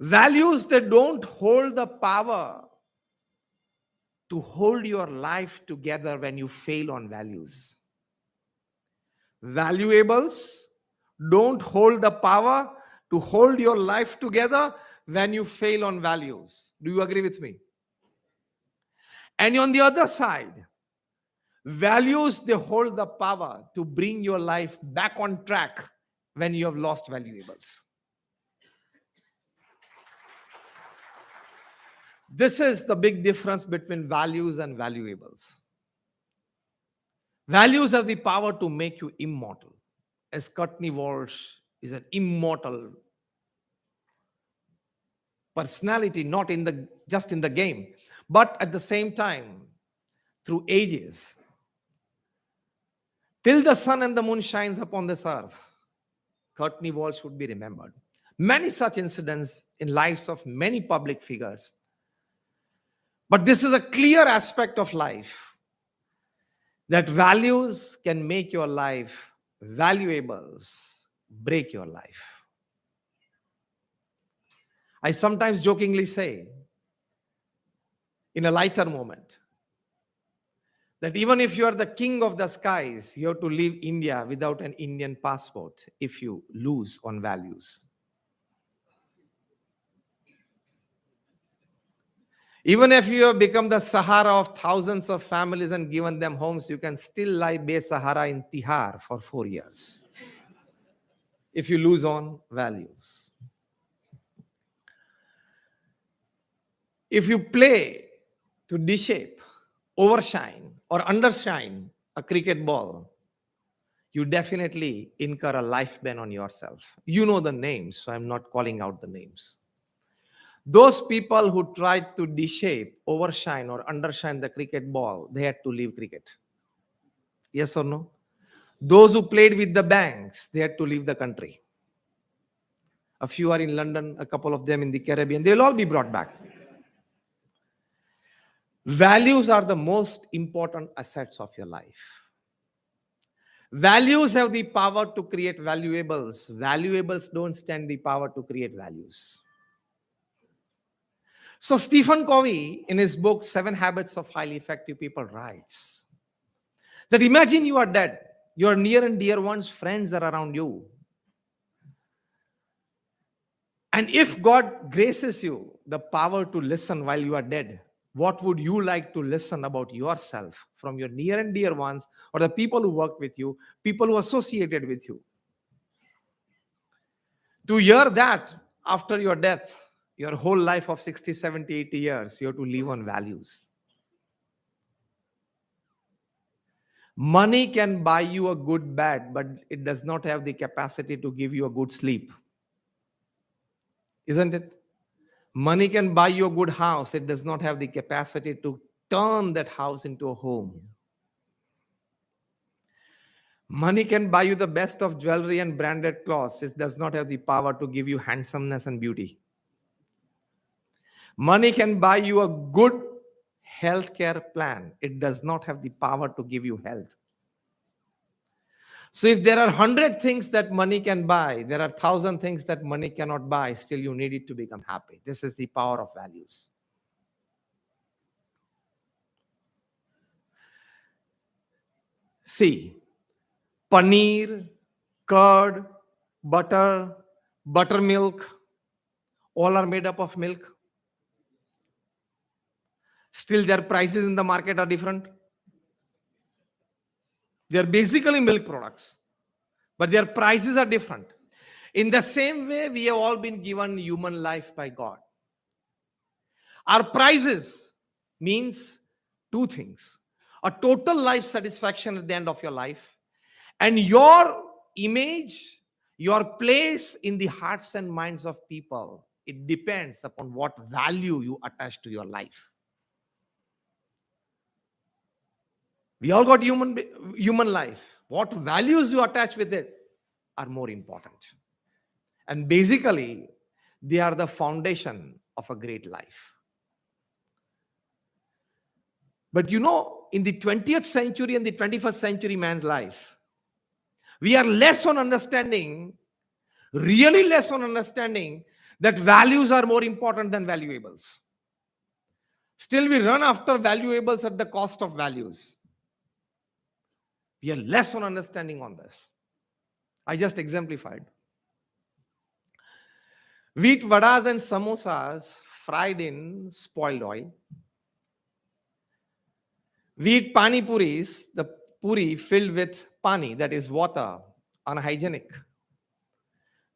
Values, they don't hold the power to hold your life together when you fail on values. Valuables don't hold the power to hold your life together when you fail on values. Do you agree with me? And on the other side, values, they hold the power to bring your life back on track when you have lost valuables. This is the big difference between values and valuables. Values have the power to make you immortal. As Courtney Walsh is an immortal personality, not in the just in the game, but at the same time, through ages, till the sun and the moon shines upon this earth, Courtney Walsh would be remembered. Many such incidents in lives of many public figures. But this is a clear aspect of life, that values can make your life, valuables break your life. I sometimes jokingly say, in a lighter moment, that even if you are the king of the skies, you have to leave India without an Indian passport if you lose on values. Even if you have become the Sahara of thousands of families and given them homes, you can still lie Be-Sahara in Tihar for 4 years if you lose on values. If you play to deshape, overshine, or undershine a cricket ball, you definitely incur a life ban on yourself. You know the names, so I'm not calling out the names. Those people who tried to deshape, overshine, or undershine the cricket ball, they had to leave cricket. Yes or no? Those who played with the banks, they had to leave the country. A few are in London, a couple of them in the Caribbean. They'll all be brought back. Values are the most important assets of your life. Values have the power to create valuables. Valuables don't stand the power to create values. So Stephen Covey, in his book, 7 Habits of Highly Effective People, writes that imagine you are dead. Your near and dear ones, friends are around you. And if God graces you the power to listen while you are dead, what would you like to listen about yourself from your near and dear ones, or the people who work with you, people who associated with you? To hear that after your death, your whole life of 60, 70, 80 years, you have to live on values. Money can buy you a good bed, but it does not have the capacity to give you a good sleep. Isn't it? Money can buy you a good house. It does not have the capacity to turn that house into a home. Money can buy you the best of jewelry and branded clothes. It does not have the power to give you handsomeness and beauty. Money can buy you a good healthcare plan. It does not have the power to give you health. So if there are 100 things that money can buy, there are 1,000 things that money cannot buy, still you need it to become happy. This is the power of values. See, paneer, curd, butter, buttermilk, all are made up of milk. Still their prices in the market are different. They are basically milk products, but their prices are different. In the same way, we have all been given human life by God. Our prices means 2 things: a total life satisfaction at the end of your life, and your image, your place in the hearts and minds of people. It depends upon what value you attach to your life. We all got human life. What values you attach with it are more important. And basically, they are the foundation of a great life. But you know, in the 20th century and the 21st century man's life, we are less on understanding, really less on understanding, that values are more important than valuables. Still, we run after valuables at the cost of values. We are less on understanding on this. I just exemplified. Wheat vadas and samosas fried in spoiled oil. We eat pani puris, the puri filled with pani, that is water, unhygienic.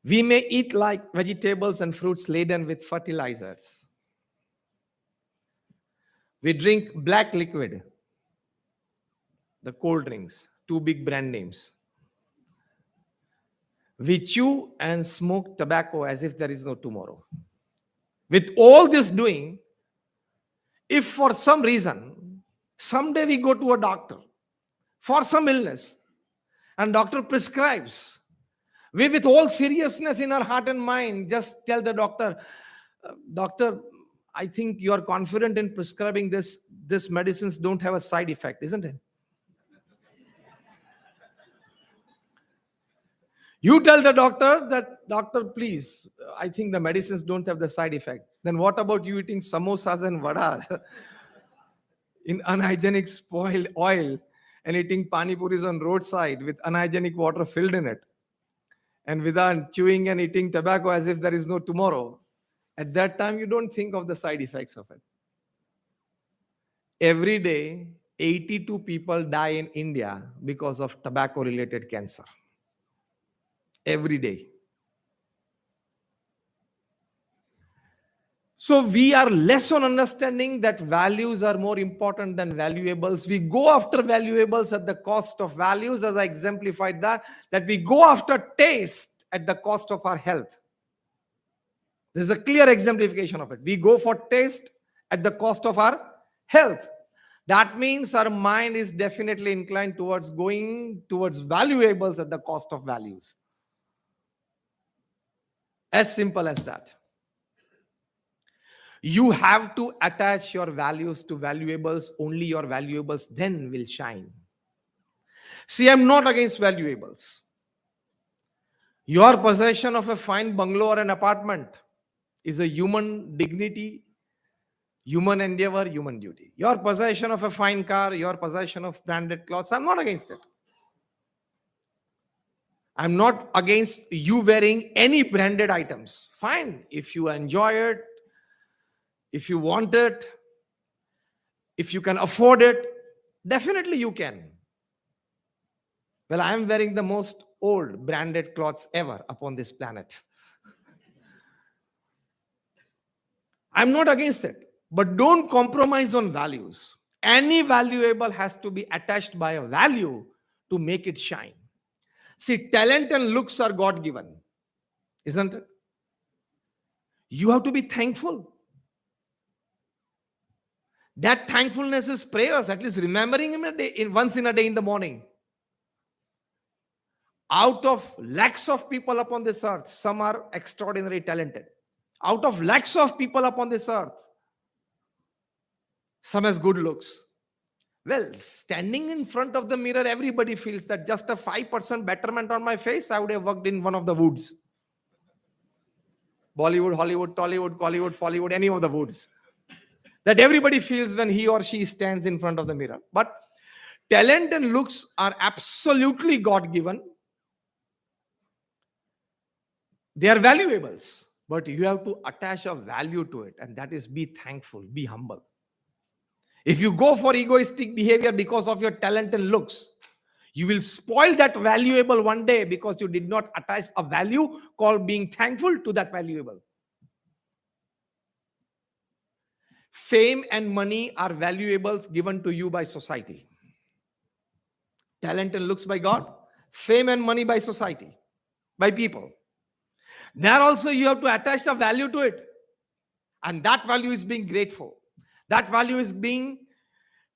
We may eat like vegetables and fruits laden with fertilizers. We drink black liquid, the cold drinks, two big brand names. We chew and smoke tobacco as if there is no tomorrow. With all this doing, if for some reason, someday we go to a doctor for some illness and doctor prescribes, we with all seriousness in our heart and mind just tell the doctor, doctor, I think you are confident in prescribing this medicines don't have a side effect, isn't it? You tell the doctor that, doctor, please, I think the medicines don't have the side effect. Then what about you eating samosas and vadas in unhygienic spoiled oil and eating pani puris on roadside with unhygienic water filled in it, and without chewing and eating tobacco as if there is no tomorrow? At that time, you don't think of the side effects of it. Every day, 82 people die in India because of tobacco-related cancer. Every day. So we are less on understanding that values are more important than valuables. We go after valuables at the cost of values, as I exemplified that we go after taste at the cost of our health. This is a clear exemplification of it. We go for taste at the cost of our health. That means our mind is definitely inclined towards going towards valuables at the cost of values. As simple as that. You have to attach your values to valuables. Only your valuables then will shine. See, I'm not against valuables. Your possession of a fine bungalow or an apartment is a human dignity, human endeavor, human duty. Your possession of a fine car, your possession of branded clothes, I'm not against it. I'm not against you wearing any branded items. Fine. If you enjoy it, if you want it, if you can afford it, definitely you can. Well, I am wearing the most old branded clothes ever upon this planet. I'm not against it, but don't compromise on values. Any valuable has to be attached by a value to make it shine. See, talent and looks are God-given, isn't it? You have to be thankful. That thankfulness is prayers, at least remembering him once in a day in the morning. Out of lakhs of people upon this earth, some are extraordinarily talented. Out of lakhs of people upon this earth, some has good looks. Well, standing in front of the mirror, everybody feels that just a 5% betterment on my face, I would have worked in one of the woods. Bollywood, Hollywood, Tollywood, Collywood, Follywood, any of the woods. That everybody feels when he or she stands in front of the mirror. But talent and looks are absolutely God-given. They are valuables. But you have to attach a value to it, and that is be thankful, be humble. If you go for egoistic behavior because of your talent and looks, you will spoil that valuable one day because you did not attach a value called being thankful to that valuable. Fame and money are valuables given to you by society. Talent and looks by God, fame and money by society, by people. There also you have to attach a value to it. And that value is being grateful. That value is being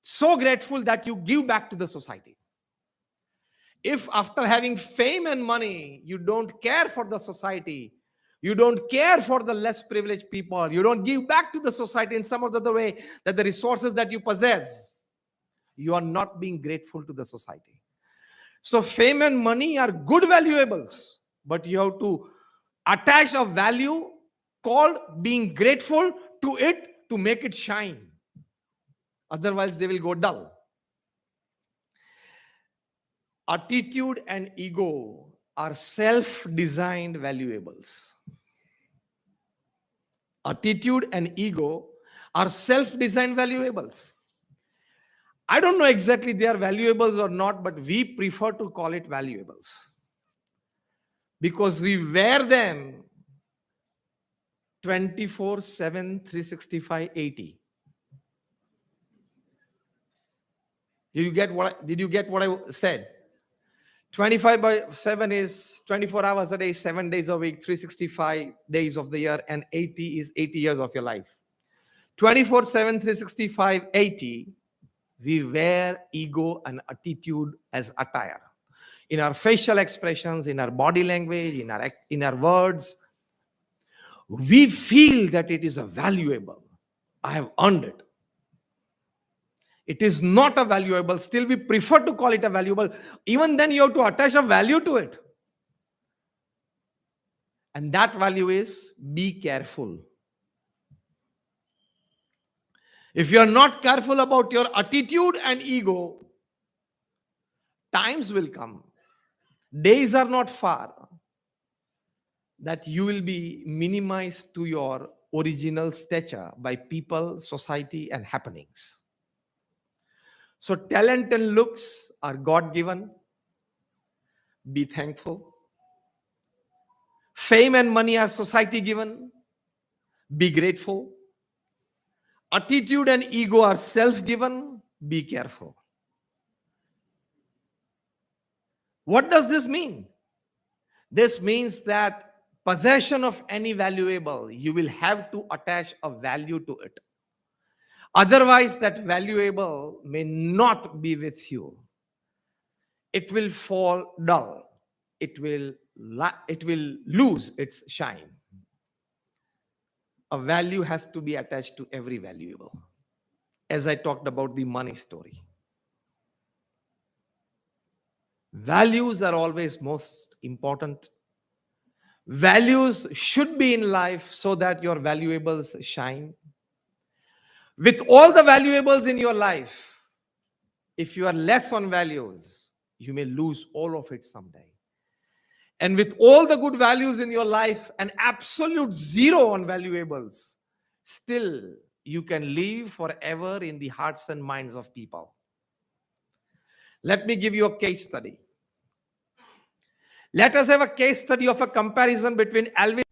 so grateful that you give back to the society. If after having fame and money, you don't care for the society, you don't care for the less privileged people, you don't give back to the society in some other way, that the resources that you possess, you are not being grateful to the society. So fame and money are good valuables, but you have to attach a value called being grateful to it to make it shine. Otherwise, they will go dull. Attitude and ego are self-designed valuables. Attitude and ego are self-designed valuables. I don't know exactly they are valuables or not, but we prefer to call it valuables because we wear them 24/7, 365, 80. Did you get what I said? 25/7 is 24 hours a day, 7 days a week, 365 days of the year, and 80 is 80 years of your life. 24/7, 365, 80, we wear ego and attitude as attire. In our facial expressions, in our body language, in our words, we feel that it is a valuable. I have earned it. It is not a valuable. Still, we prefer to call it a valuable. Even then, you have to attach a value to it. And that value is be careful. If you are not careful about your attitude and ego, times will come. Days are not far that you will be minimized to your original stature by people, society, and happenings. So talent and looks are God-given. Be thankful. Fame and money are society-given. Be grateful. Attitude and ego are self-given. Be careful. What does this mean? This means that possession of any valuable, you will have to attach a value to it. Otherwise, that valuable may not be with you. It will fall dull. It will lose its shine. A value has to be attached to every valuable. As I talked about the money story. Values are always most important. Values should be in life so that your valuables shine. With all the valuables in your life, if you are less on values, you may lose all of it someday. And with all the good values in your life, an absolute zero on valuables, still you can live forever in the hearts and minds of people. Let me give you a case study. Let us have a case study of a comparison between Elvis